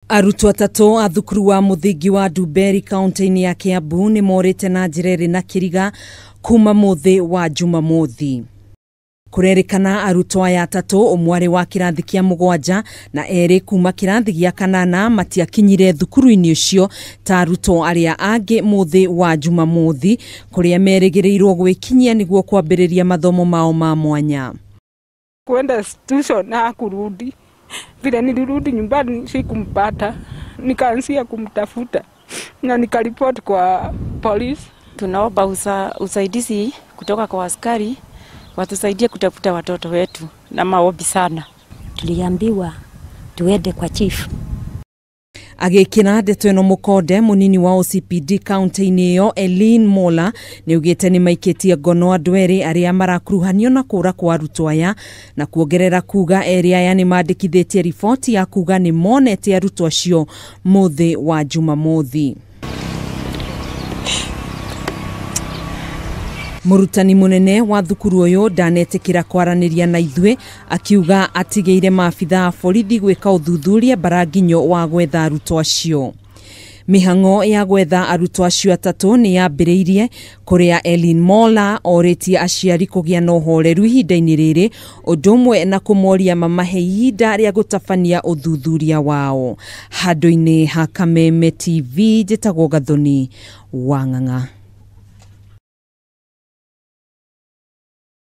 Arutwo atatu a thukuru wa muthingi wa Ndumberi kaunti-ini ya Kiambu ni morite na njira na kiriga kuma muthi wa Jumamothi. Kurerikana arutwo aya atatu umwe wa kirathi kia 7 na eri kuma kirathi gia 8 matiakinyire thukuru-ini ucio ta arutwo aria angi muthi wa Jumamothi kuria merigirirwo gwikinyia niguo kwambiriria mathomo mao ma mwanya. Kwenda tuition na kurudi. Vile nilirudi nyumbani sikumpata, nikaanzia kumtafuta na nikaripoti kwa polisi. Tunaomba usaidizi kutoka kwa askari watusaidie kutafuta watoto wetu na maombi sana. Tuliambiwa tuende kwa chief. Agikira ndeto ino mukode munini wa OCPD kaunti-ini iyo Eileen Mola ni ugite ni maikitie ngono andu eri aria marakuruhanio na kuura kwa arutwo aya na kuongerera kuga eri aya ni mandikithitie ripoti ya kuga ni monete arutwo acio muthi wa Jumamothi. Murutani munene wa thukuru uyu ndanetikira kwaraniria na ithue akiuga atigeire maabitha borithi gwika uthuthuria baraginyo wa gwetha arutwo acio. Mihango ya gwetha arutwo acio atatu ni yambiriirie kuria Eileen Mola oritie aciari kugia na uhoreru ihinda-ini riri undumwe na kumoria mamahe ihinda ria gutabania uthuthuria wao. Handu-ini ha Kameme TV njitagwo Gathoni wa Ng'ang'a.